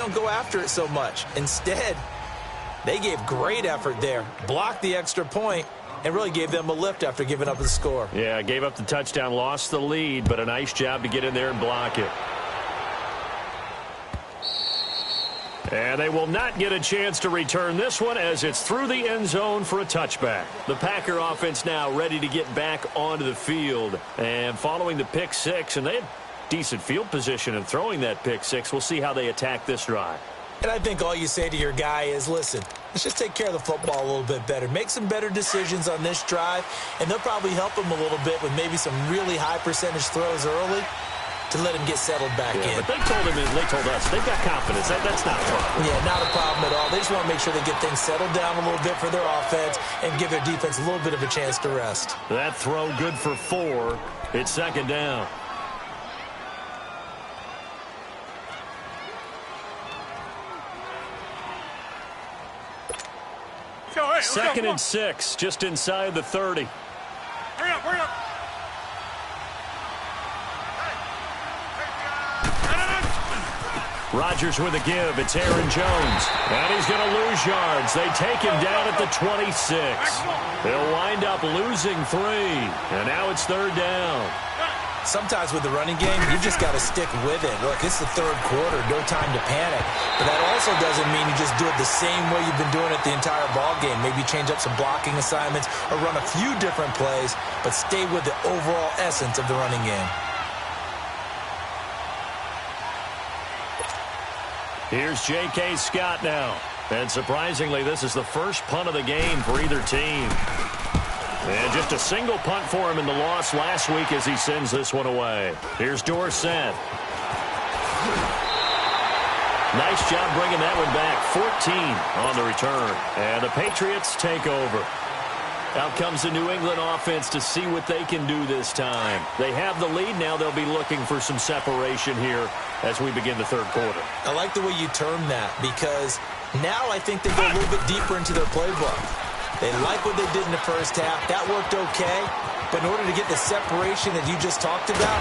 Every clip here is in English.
don't go after it so much. Instead, they gave great effort there, blocked the extra point, and really gave them a lift after giving up the score. Yeah, gave up the touchdown, lost the lead, but a nice job to get in there and block it. And they will not get a chance to return this one as it's through the end zone for a touchback. The Packer offense now ready to get back onto the field. And following the pick six, and they had decent field position in throwing that pick six. We'll see how they attack this drive. And I think all you say to your guy is, listen, let's just take care of the football a little bit better. Make some better decisions on this drive, and they'll probably help him a little bit with maybe some really high percentage throws early to let him get settled back in. But they told him, and they told us, they've got confidence. That's not a problem. Yeah, not a problem at all. They just want to make sure they get things settled down a little bit for their offense and give their defense a little bit of a chance to rest. That throw good for 4. It's second down. Second and 6, just inside the 30. Hurry up. Rodgers with a give. It's Aaron Jones. And he's going to lose yards. They take him down at the 26. They'll wind up losing 3. And now it's third down. Sometimes with the running game, you just got to stick with it. Look, it's the third quarter, no time to panic. But that also doesn't mean you just do it the same way you've been doing it the entire ball game. Maybe change up some blocking assignments or run a few different plays, but stay with the overall essence of the running game. Here's J.K. Scott now. And surprisingly, this is the first punt of the game for either team. And just a single punt for him in the loss last week as he sends this one away. Here's Dorsett. Nice job bringing that one back. 14 on the return. And the Patriots take over. Out comes the New England offense to see what they can do this time. They have the lead. Now they'll be looking for some separation here as we begin the third quarter. I like the way you term that because now I think they go a little bit deeper into their playbook. They like what they did in the first half. That worked okay. But in order to get the separation that you just talked about,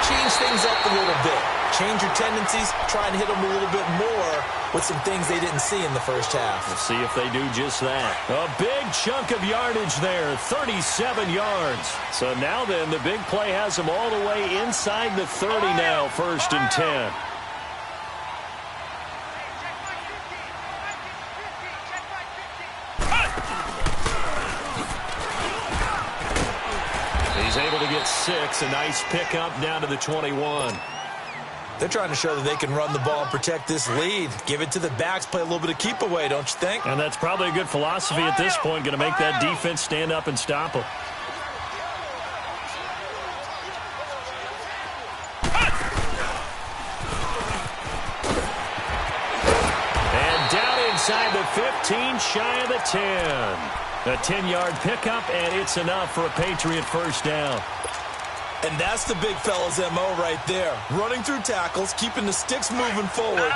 change things up a little bit. Change your tendencies. Try and hit them a little bit more with some things they didn't see in the first half. We'll see if they do just that. A big chunk of yardage there, 37 yards. So now then, the big play has them all the way inside the 30 now, first and 10. He's able to get 6. A nice pickup down to the 21. They're trying to show that they can run the ball and protect this lead. Give it to the backs, play a little bit of keep away, don't you think? And that's probably a good philosophy at this point, going to make that defense stand up and stop them. And down inside the 15, shy of the 10. A 10-yard pickup, and it's enough for a Patriot first down. And that's the big fella's M.O. right there. Running through tackles, keeping the sticks moving forward.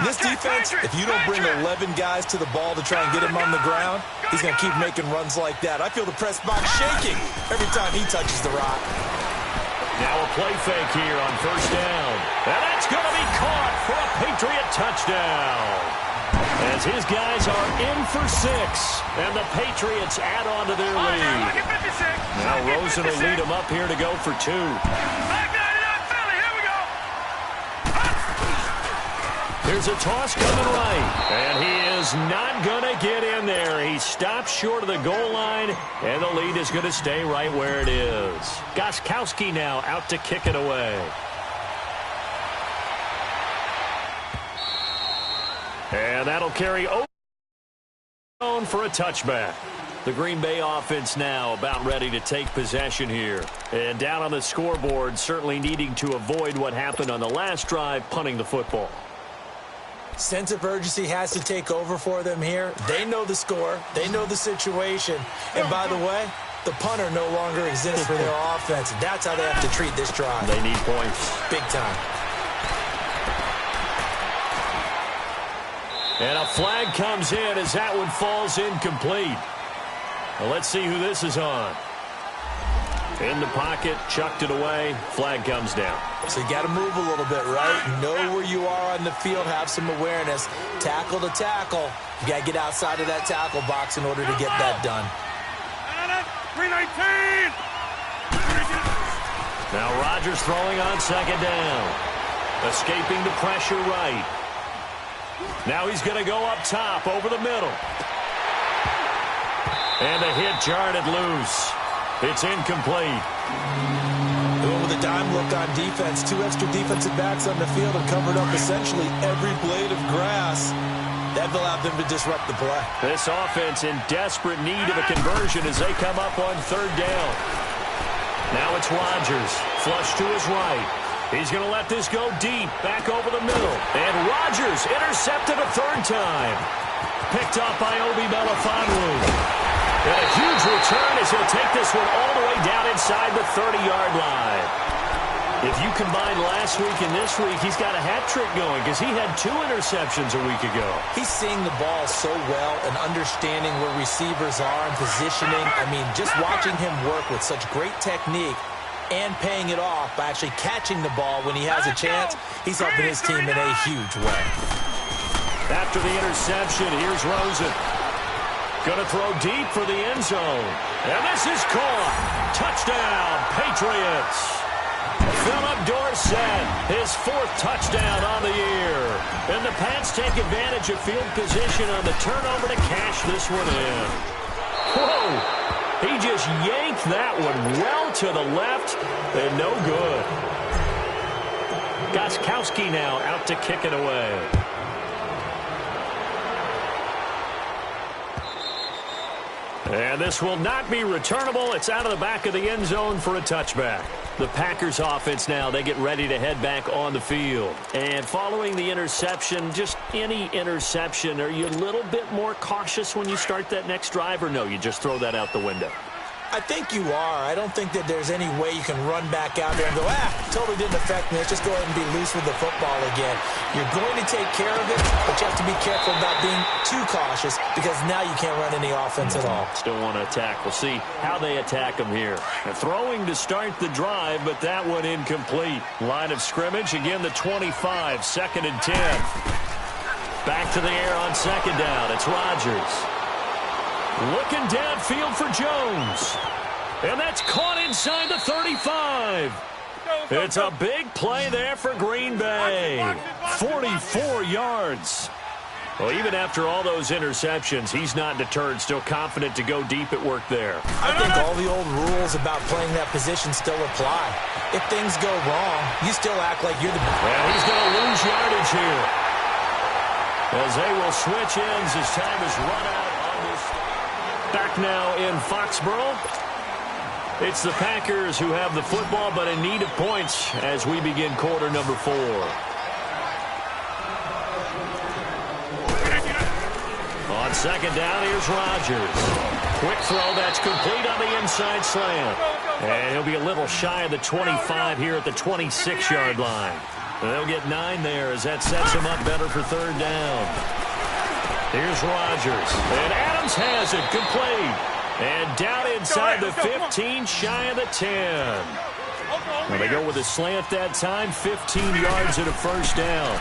This defense, if you don't bring 11 guys to the ball to try and get him on the ground, he's going to keep making runs like that. I feel the press box shaking every time he touches the rock. Now a play fake here on first down. And that's going to be caught for a Patriot touchdown. As his guys are in for 6, and the Patriots add on to their lead. Now Rosen will lead them up here to go for 2. Here's a toss coming right, and he is not going to get in there. He stops short of the goal line, and the lead is going to stay right where it is. Gostkowski now out to kick it away. And that'll carry over for a touchback. The Green Bay offense now about ready to take possession here. And down on the scoreboard, certainly needing to avoid what happened on the last drive, punting the football. Sense of urgency has to take over for them here. They know the score. They know the situation. And by the way, the punter no longer exists for their offense. That's how they have to treat this drive. They need points. Big time. And a flag comes in as that one falls incomplete. Well, let's see who this is on. In the pocket, chucked it away, flag comes down. So you got to move a little bit, right? Know where you are on the field, have some awareness. Tackle to tackle. You got to get outside of that tackle box in order to get that done. 319! Now Rodgers throwing on second down. Escaping the pressure right. Now he's going to go up top over the middle. And the hit jarred it loose. It's incomplete. Going with a dime look on defense. 2 extra defensive backs on the field have covered up essentially every blade of grass. That allowed them to disrupt the play. This offense in desperate need of a conversion as they come up on third down. Now it's Rodgers. Flush to his right. He's going to let this go deep. Back over the middle. And Rodgers intercepted a third time. Picked up by Obi Melifonwu. And a huge return as he'll take this one all the way down inside the 30-yard line. If you combine last week and this week, he's got a hat trick going because he had 2 interceptions a week ago. He's seeing the ball so well and understanding where receivers are and positioning. I mean, just watching him work with such great technique and paying it off by actually catching the ball when he has a chance, he's helping his team in a huge way. After the interception, here's Rosen. Going to throw deep for the end zone. And this is caught. Touchdown, Patriots. Philip Dorsett, his 4th touchdown on the year. And the Pats take advantage of field position on the turnover to cash this one in. Whoa! He just yanked that one well to the left and no good. Gostkowski now out to kick it away. And this will not be returnable. It's out of the back of the end zone for a touchback. The Packers offense now, they get ready to head back on the field. And following the interception, just any interception, are you a little bit more cautious when you start that next drive, or no, you just throw that out the window? I think you are. I don't think that there's any way you can run back out there and go, totally didn't affect me. Let's just go ahead and be loose with the football again. You're going to take care of it, but you have to be careful about being too cautious because now you can't run any offense at all. Still want to attack. We'll see how they attack them here. Throwing to start the drive, but that one incomplete. Line of scrimmage, again the 25, 2nd and 10. Back to the air on second down. It's Rodgers. Looking downfield for Jones. And that's caught inside the 35. It's a big play there for Green Bay. 44 yards. Well, even after all those interceptions, he's not deterred, still confident to go deep at work there. I think all the old rules about playing that position still apply. If things go wrong, you still act like you're the best. Well, he's going to lose yardage here. As they will switch ends as time is run out on this. Back now in Foxborough. It's the Packers who have the football, but in need of points as we begin quarter number 4. On second down, here's Rodgers. Quick throw, that's complete on the inside slant. And he'll be a little shy of the 25 here at the 26-yard line. They'll get 9 there as that sets him up better for third down. Here's Rodgers. And Adams has it complete. And down inside the 15, shy of the 10. Well, they go with a slant that time, 15 yards and a first down.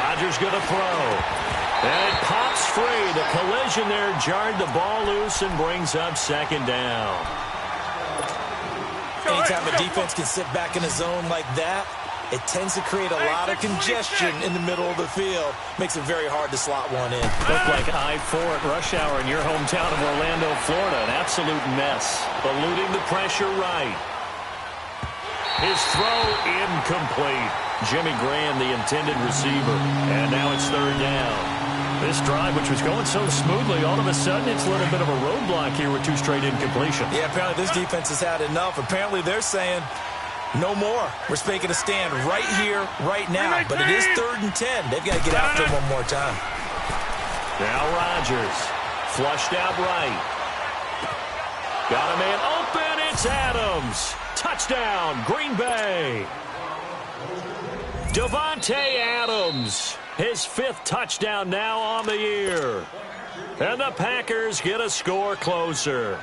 Rodgers going to throw. And it pops free. The collision there jarred the ball loose and brings up second down. Anytime a defense can sit back in a zone like that, it tends to create a lot of congestion in the middle of the field. Makes it very hard to slot one in. Looked like I-4 at rush hour in your hometown of Orlando, Florida. An absolute mess. Eluding the pressure right. His throw incomplete. Jimmy Graham, the intended receiver. And now it's third down. This drive, which was going so smoothly, all of a sudden it's a little bit of a roadblock here with 2 straight incompletions. Yeah, apparently this defense has had enough. Apparently they're saying, no more. We're making a stand right here, right now. But it is 3rd and 10. They've got to get after him one more time. Now Rodgers. Flushed out right. Got a man open. It's Adams. Touchdown, Green Bay. Davante Adams. His 5th touchdown now on the year. And the Packers get a score closer.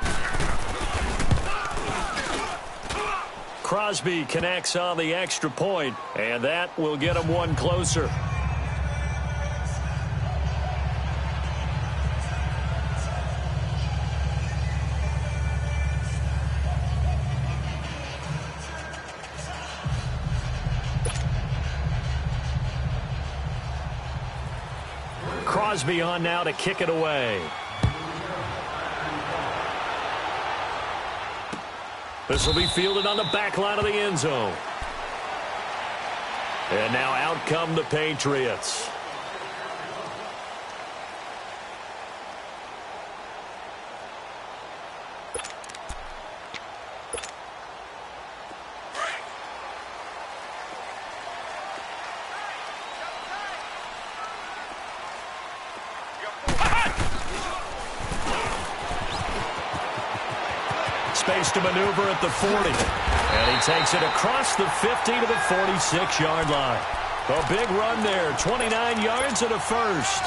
Crosby connects on the extra point, and that will get him one closer. Crosby on now to kick it away. This will be fielded on the back line of the end zone. And now out come the Patriots. Space to maneuver at the 40. And he takes it across the 50 to the 46-yard line. A big run there, 29 yards and a first.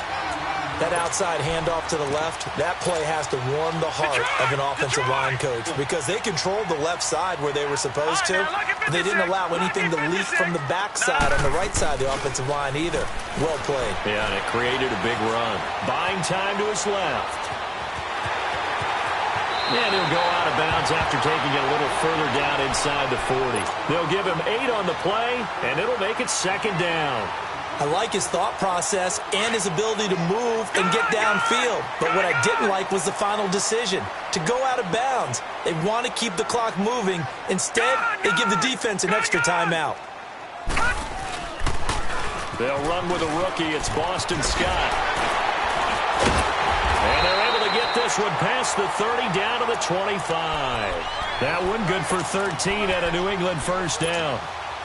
That outside handoff to the left, that play has to warm the heart of an offensive line coach because they controlled the left side where they were supposed to. But they didn't allow anything to leak from the backside on the right side of the offensive line either. Well played. Yeah, and it created a big run. Buying time to his left. And he'll go out of bounds after taking it a little further down inside the 40. They'll give him 8 on the play, and it'll make it second down. I like his thought process and his ability to move and get downfield. But what I didn't like was the final decision, to go out of bounds. They want to keep the clock moving. Instead, they give the defense an extra timeout. They'll run with a rookie. It's Boston Scott. And they're able to get this one past the 30 down to the 25. That one good for 13 at a New England first down.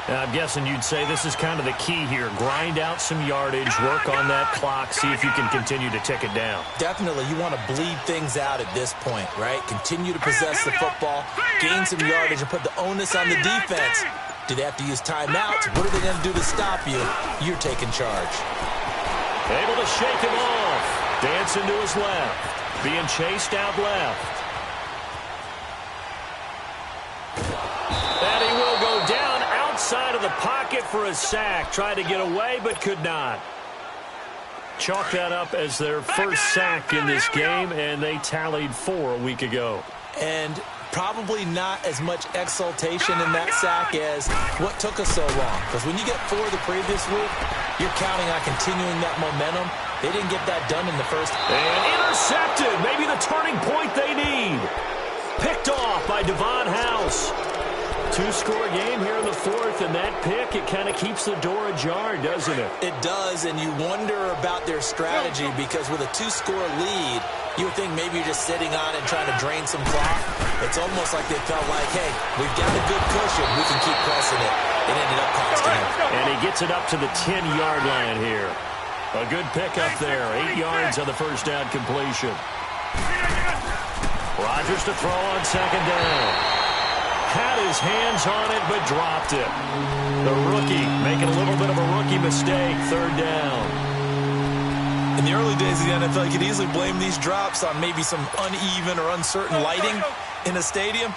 Now, I'm guessing you'd say this is kind of the key here. Grind out some yardage, work on that clock, see if you can continue to tick it down. Definitely. You want to bleed things out at this point, right? Continue to possess the football, gain some yardage, and put the onus on the defense. Do they have to use timeouts? What are they going to do to stop you? You're taking charge. Able to shake him off. Dancing to his left. Being chased out left. And he will go down outside of the pocket for a sack. Tried to get away, but could not. Chalk that up as their first sack in this game, and they tallied 4 a week ago. And probably not as much exultation in that sack as what took us so long. Because when you get 4 the previous week, you're counting on continuing that momentum. They didn't get that done in the first. And intercepted. Maybe the turning point they need. Picked off by Devon House. 2-score game here in the 4th, and that pick, it kind of keeps the door ajar, doesn't it? It does, and you wonder about their strategy because with a 2-score lead, you would think maybe you're just sitting on it trying to drain some clock. It's almost like they felt like, hey, we've got a good cushion. We can keep pressing it. It ended up costing him. And he gets it up to the 10-yard line here. A good pickup there. 8 yards on the first down completion. Rodgers to throw on second down. Had his hands on it, but dropped it. The rookie making a little bit of a rookie mistake. Third down. In the early days of the NFL, you could easily blame these drops on maybe some uneven or uncertain lighting in a stadium.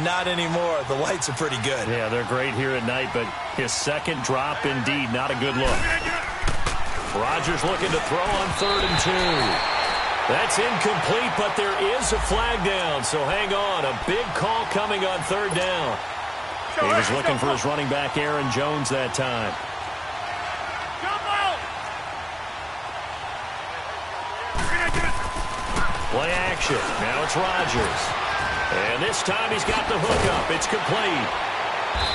Not anymore. The lights are pretty good. Yeah, they're great here at night, but his second drop, indeed, not a good look. Rodgers looking to throw on 3rd and 2. That's incomplete, but there is a flag down, so hang on. A big call coming on 3rd down. He was looking for his running back, Aaron Jones, that time. Play action. Now it's Rodgers. And this time he's got the hookup. It's complete.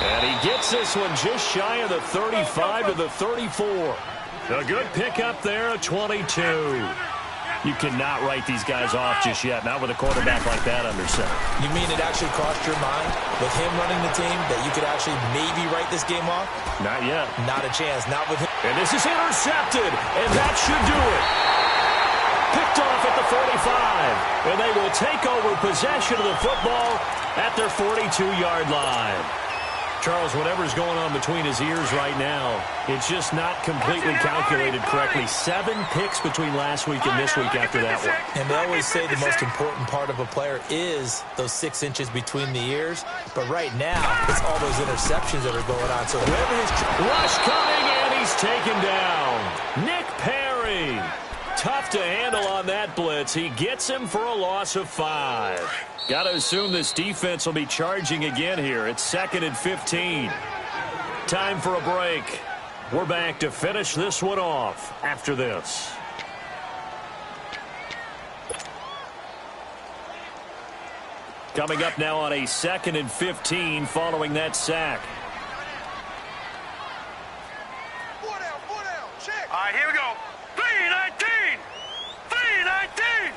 And he gets this one just shy of the 35 to the 34. A good pickup there, a 22. You cannot write these guys off just yet, not with a quarterback like that under center. You mean it actually crossed your mind with him running the team that you could actually maybe write this game off? Not yet. Not a chance. Not with him. And this is intercepted, and that should do it. Picked off at the 45, and they will take over possession of the football at their 42-yard line. Charles, whatever's going on between his ears right now, it's just not completely calculated correctly. 7 picks between last week and this week after that one. And they always say the most important part of a player is those 6 inches between the ears. But right now, it's all those interceptions that are going on. So whoever his rush coming, and he's taken down. Nick Perry. Tough to handle on that blitz. He gets him for a loss of 5. Got to assume this defense will be charging again here. It's 2nd and 15. Time for a break. We're back to finish this one off after this. Coming up now on a 2nd and 15 following that sack. All right, here we go. 3-19. 3-19.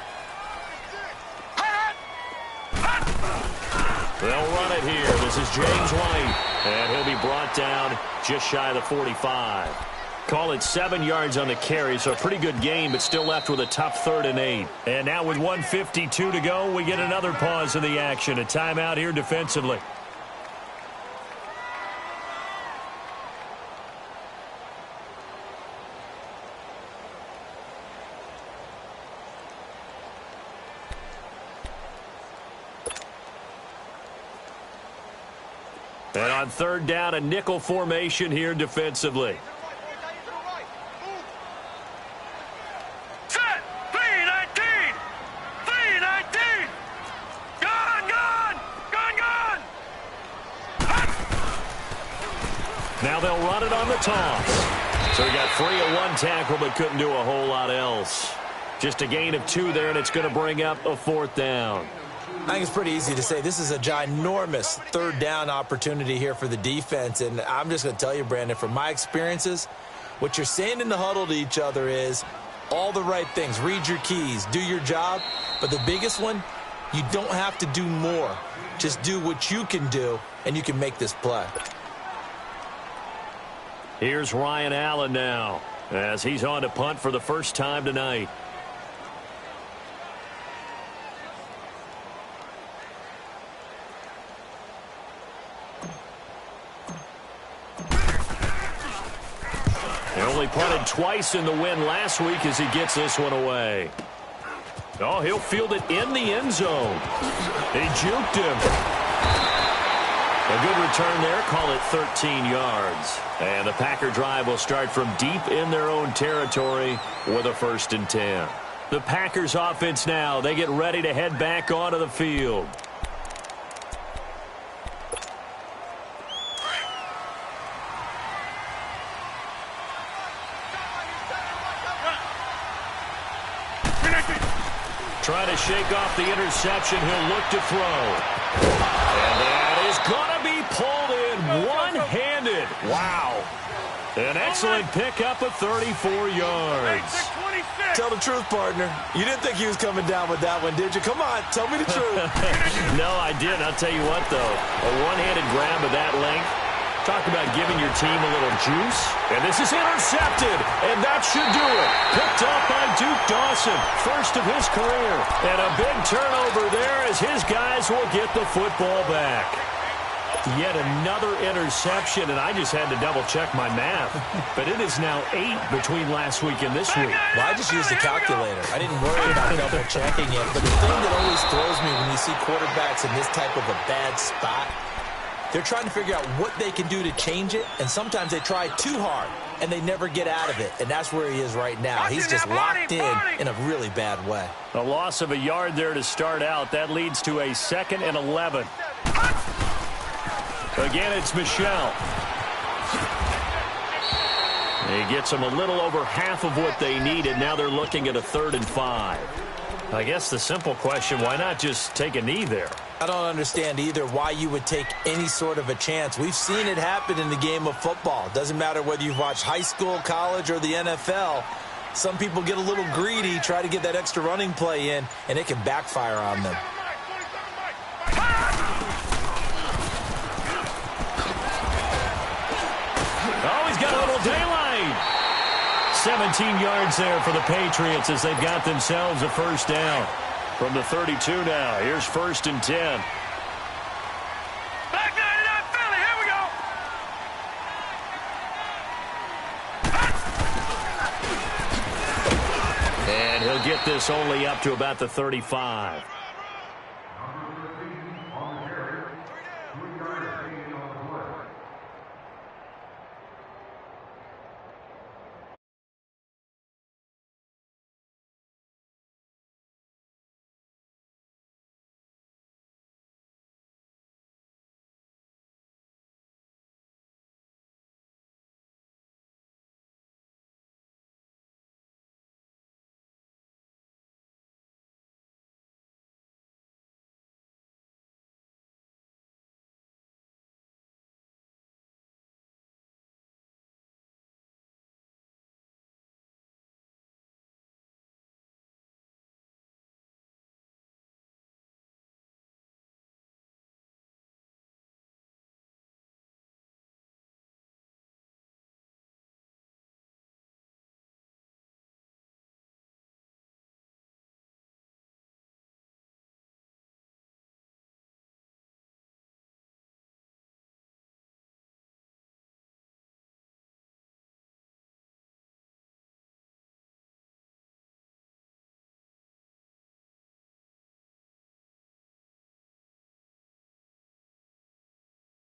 They'll run it here. This is James White, and he'll be brought down just shy of the 45. Call it 7 yards on the carry, so a pretty good game, but still left with a tough 3rd and 8. And now with 1:52 to go, we get another pause in the action. A timeout here defensively. And on 3rd down, a nickel formation here defensively. Set. 3-19. 3-19. Gone. Now they'll run it on the toss. So he got free of 1 tackle, but couldn't do a whole lot else. Just a gain of 2 there, and it's going to bring up a 4th down. I think it's pretty easy to say this is a ginormous 3rd down opportunity here for the defense. And I'm just going to tell you, Brandon, from my experiences, what you're saying in the huddle to each other is all the right things. Read your keys. Do your job. But the biggest one, you don't have to do more. Just do what you can do, and you can make this play. Here's Ryan Allen now as he's on to punt for the first time tonight. He only punted twice in the win last week as he gets this one away. Oh, he'll field it in the end zone. He juked him. A good return there. Call it 13 yards. And the Packer drive will start from deep in their own territory with a 1st and 10. The Packers offense now. They get ready to head back onto the field. Trying to shake off the interception. He'll look to throw. And that is going to be pulled in one-handed. Wow. An excellent pickup of 34 yards. Tell the truth, partner. You didn't think he was coming down with that one, did you? Come on, tell me the truth. No, I didn't. I'll tell you what, though. A one-handed grab of that length. Talk about giving your team a little juice. And this is intercepted. And that should do it. Picked up by Duke Dawson. First of his career. And a big turnover there as his guys will get the football back. Yet another interception, and I just had to double-check my math. But it is now 8 between last week and this week. Well, I just used a calculator. I didn't worry about double-checking it. But the thing that always throws me when you see quarterbacks in this type of a bad spot, they're trying to figure out what they can do to change it, and sometimes they try too hard, and they never get out of it, and that's where he is right now. He's just locked in a really bad way. A loss of a yard there to start out. That leads to a 2nd and 11. Again, it's Michel. He gets them a little over half of what they needed. Now they're looking at a 3rd and 5. I guess the simple question, why not just take a knee there? I don't understand either why you would take any sort of a chance. We've seen it happen in the game of football. Doesn't matter whether you've watched high school, college, or the NFL. Some people get a little greedy, try to get that extra running play in, and it can backfire on them. Oh, he's got a little daylight. 17 yards there for the Patriots as they've got themselves a 1st down. From the 32 now, here's 1st and 10. Back 99 Philly, here we go. And he'll get this only up to about the 35.